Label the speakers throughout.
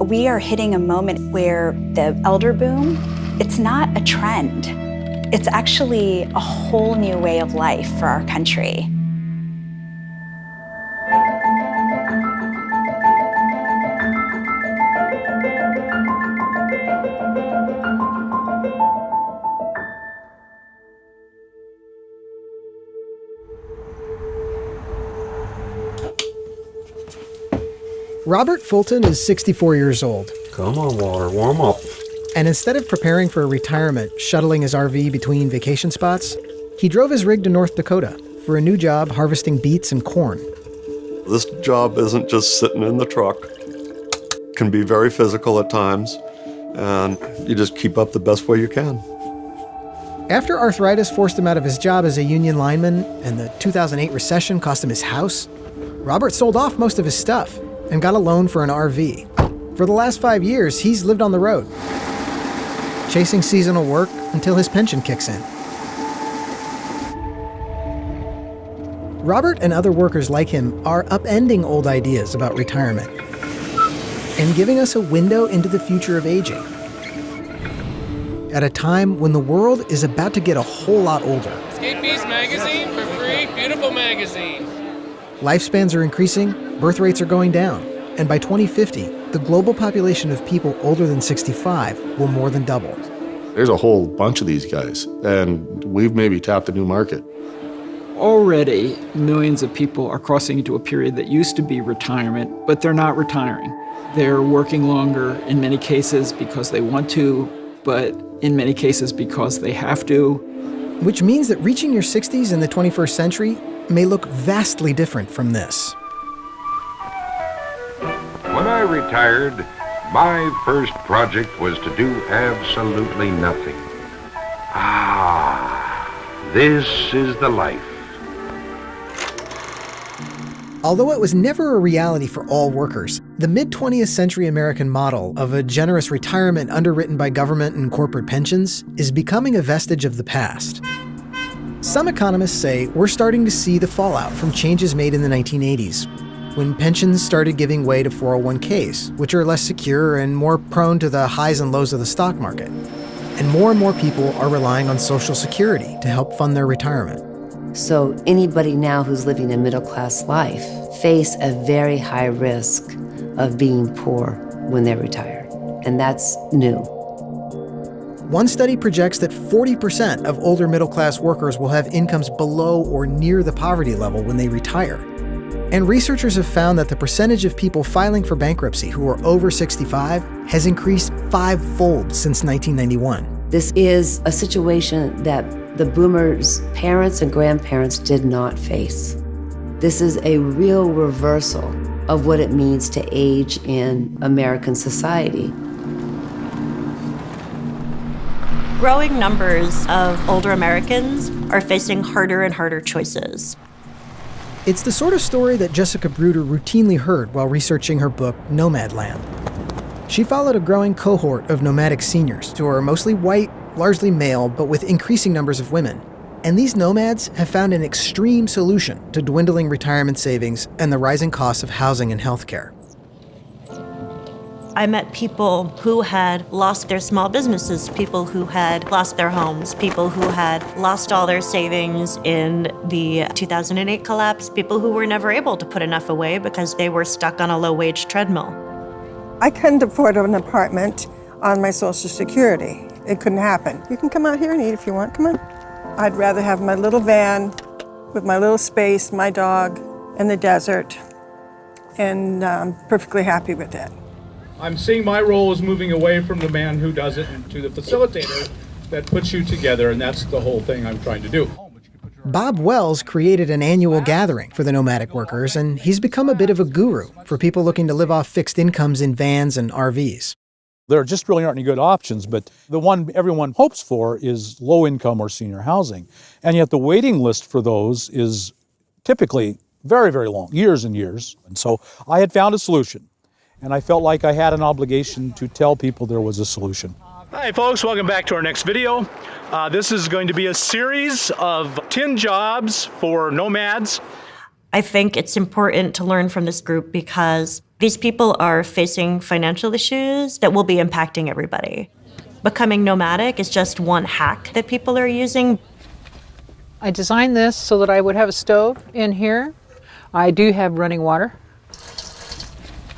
Speaker 1: We are hitting a moment where the elder boom, it's not a trend. It's actually a whole new way of life for our country.
Speaker 2: Robert Fulton is 64 years old.
Speaker 3: Come on, water, warm up.
Speaker 2: And instead of preparing for retirement, shuttling his RV between vacation spots, he drove his rig to North Dakota for a new job harvesting beets and corn.
Speaker 3: This job isn't just sitting in the truck. It can be very physical at times, and you just keep up the best way you can.
Speaker 2: After arthritis forced him out of his job as a union lineman and the 2008 recession cost him his house, Robert sold off most of his stuff and got a loan for an RV. For the last 5 years, he's lived on the road, chasing seasonal work until his pension kicks in. Robert and other workers like him are upending old ideas about retirement and giving us a window into the future of aging at a time when the world is about to get a whole lot older.
Speaker 4: Skate Beast magazine for free, beautiful magazine.
Speaker 2: Lifespans are increasing, birth rates are going down, and by 2050, the global population of people older than 65 will more than double.
Speaker 5: There's a whole bunch of these guys, and we've maybe tapped a new market.
Speaker 6: Already, millions of people are crossing into a period that used to be retirement, but they're not retiring. They're working longer, in many cases because they want to, but in many cases because they have to.
Speaker 2: Which means that reaching your 60s in the 21st century may look vastly different from this.
Speaker 7: When I retired, my first project was to do absolutely nothing. This is the life.
Speaker 2: Although it was never a reality for all workers, the mid-20th century American model of a generous retirement underwritten by government and corporate pensions is becoming a vestige of the past. Some economists say we're starting to see the fallout from changes made in the 1980s, when pensions started giving way to 401ks, which are less secure and more prone to the highs and lows of the stock market. And more people are relying on Social Security to help fund their retirement.
Speaker 8: So anybody now who's living a middle-class life face a very high risk of being poor when they're retired, and that's new.
Speaker 2: One study projects that 40% of older middle-class workers will have incomes below or near the poverty level when they retire. And researchers have found that the percentage of people filing for bankruptcy who are over 65 has increased 5-fold since 1991.
Speaker 8: This is a situation that the boomers' parents and grandparents did not face. This is a real reversal of what it means to age in American society.
Speaker 9: Growing numbers of older Americans are facing harder and harder choices.
Speaker 2: It's the sort of story that Jessica Bruder routinely heard while researching her book, Nomadland. She followed a growing cohort of nomadic seniors who are mostly white, largely male, but with increasing numbers of women. And these nomads have found an extreme solution to dwindling retirement savings and the rising costs of housing and healthcare.
Speaker 9: I met people who had lost their small businesses, people who had lost their homes, people who had lost all their savings in the 2008 collapse, people who were never able to put enough away because they were stuck on a low-wage treadmill.
Speaker 10: I couldn't afford an apartment on my Social Security. It couldn't happen. You can come out here and eat if you want. Come on. I'd rather have my little van with my little space, my dog, in the desert, and I'm perfectly happy with that.
Speaker 11: I'm seeing my role as moving away from the man who does it and to the facilitator that puts you together, and that's the whole thing I'm trying to do.
Speaker 2: Bob Wells created an annual gathering for the nomadic workers, and he's become a bit of a guru for people looking to live off fixed incomes in vans and RVs.
Speaker 12: There just really aren't any good options, but the one everyone hopes for is low income or senior housing. And yet the waiting list for those is typically very, very long, years and years. And so I had found a solution, and I felt like I had an obligation to tell people there was a solution.
Speaker 13: Hi folks, welcome back to our next video. This is going to be a series of 10 jobs for nomads.
Speaker 9: I think it's important to learn from this group because these people are facing financial issues that will be impacting everybody. Becoming nomadic is just one hack that people are using.
Speaker 14: I designed this so that I would have a stove in here. I do have running water.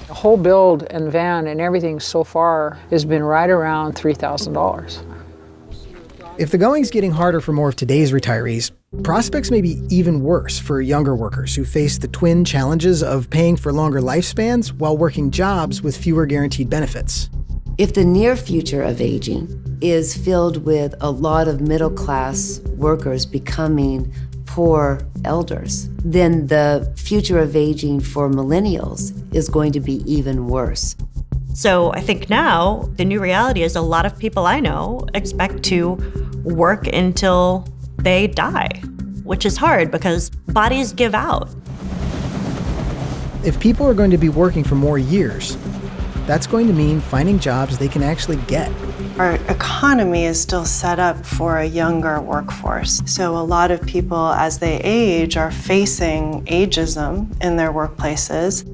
Speaker 14: The whole build and van and everything so far has been right around $3,000.
Speaker 2: If the going's getting harder for more of today's retirees, prospects may be even worse for younger workers who face the twin challenges of paying for longer lifespans while working jobs with fewer guaranteed benefits.
Speaker 8: If the near future of aging is filled with a lot of middle-class workers becoming poor elders, then the future of aging for millennials is going to be even worse.
Speaker 9: So I think now the new reality is a lot of people I know expect to work until they die, which is hard because bodies give out.
Speaker 2: If people are going to be working for more years, that's going to mean finding jobs they can actually get.
Speaker 10: Our economy is still set up for a younger workforce. So a lot of people, as they age, are facing ageism in their workplaces.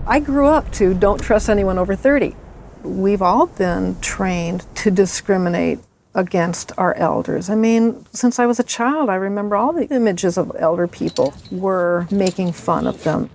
Speaker 14: I grew up to don't trust anyone over 30. We've all been trained to discriminate against our elders. I mean, since I was a child, I remember all the images of elder people were making fun of them.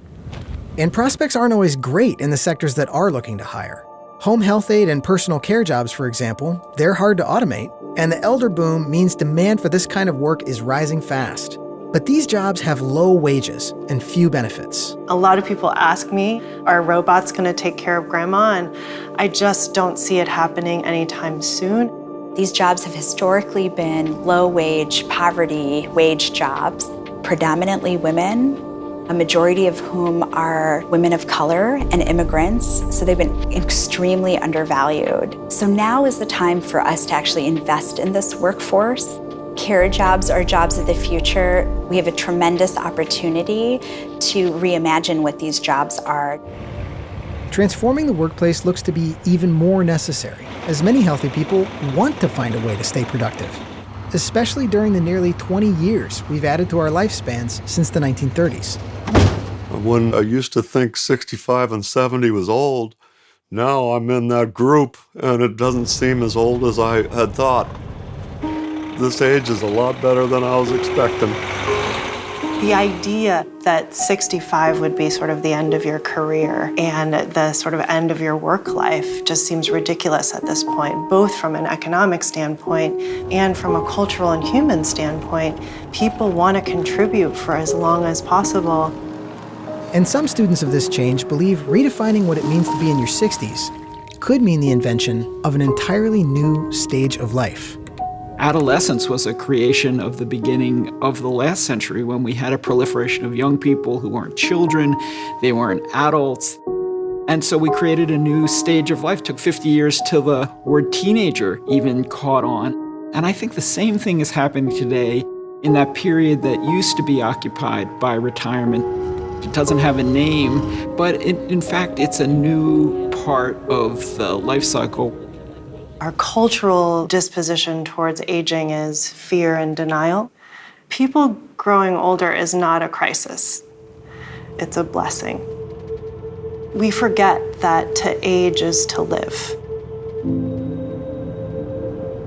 Speaker 2: And prospects aren't always great in the sectors that are looking to hire. Home health aide and personal care jobs, for example, they're hard to automate, and the elder boom means demand for this kind of work is rising fast. But these jobs have low wages and few benefits.
Speaker 10: A lot of people ask me, are robots going to take care of grandma? And I just don't see it happening anytime soon.
Speaker 1: These jobs have historically been low-wage, poverty-wage jobs, predominantly women, a majority of whom are women of color and immigrants, so they've been extremely undervalued. So now is the time for us to actually invest in this workforce. Care jobs are jobs of the future. We have a tremendous opportunity to reimagine what these jobs are.
Speaker 2: Transforming the workplace looks to be even more necessary, as many healthy people want to find a way to stay productive, especially during the nearly 20 years we've added to our lifespans since the 1930s.
Speaker 3: When I used to think 65 and 70 was old, now I'm in that group and it doesn't seem as old as I had thought. This age is a lot better than I was expecting.
Speaker 10: The idea that 65 would be sort of the end of your career and the sort of end of your work life just seems ridiculous at this point, both from an economic standpoint and from a cultural and human standpoint. People want to contribute for as long as possible.
Speaker 2: And some students of this change believe redefining what it means to be in your 60s could mean the invention of an entirely new stage of life.
Speaker 6: Adolescence was a creation of the beginning of the last century when we had a proliferation of young people who weren't children, they weren't adults. And so we created a new stage of life. It took 50 years till the word teenager even caught on. And I think the same thing is happening today in that period that used to be occupied by retirement. It doesn't have a name, but in fact, it's a new part of the life cycle.
Speaker 10: Our cultural disposition towards aging is fear and denial. People growing older is not a crisis. It's a blessing. We forget that to age is to live.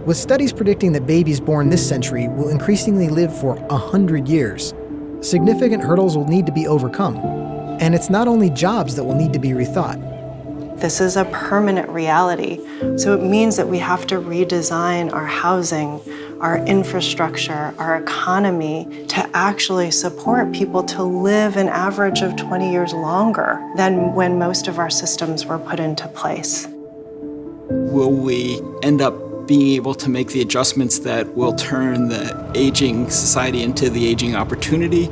Speaker 2: With studies predicting that babies born this century will increasingly live for 100 years, significant hurdles will need to be overcome. And it's not only jobs that will need to be rethought.
Speaker 10: This is a permanent reality. So it means that we have to redesign our housing, our infrastructure, our economy to actually support people to live an average of 20 years longer than when most of our systems were put into place.
Speaker 6: Will we end up being able to make the adjustments that will turn the aging society into the aging opportunity?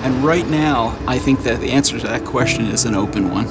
Speaker 6: And right now, I think that the answer to that question is an open one.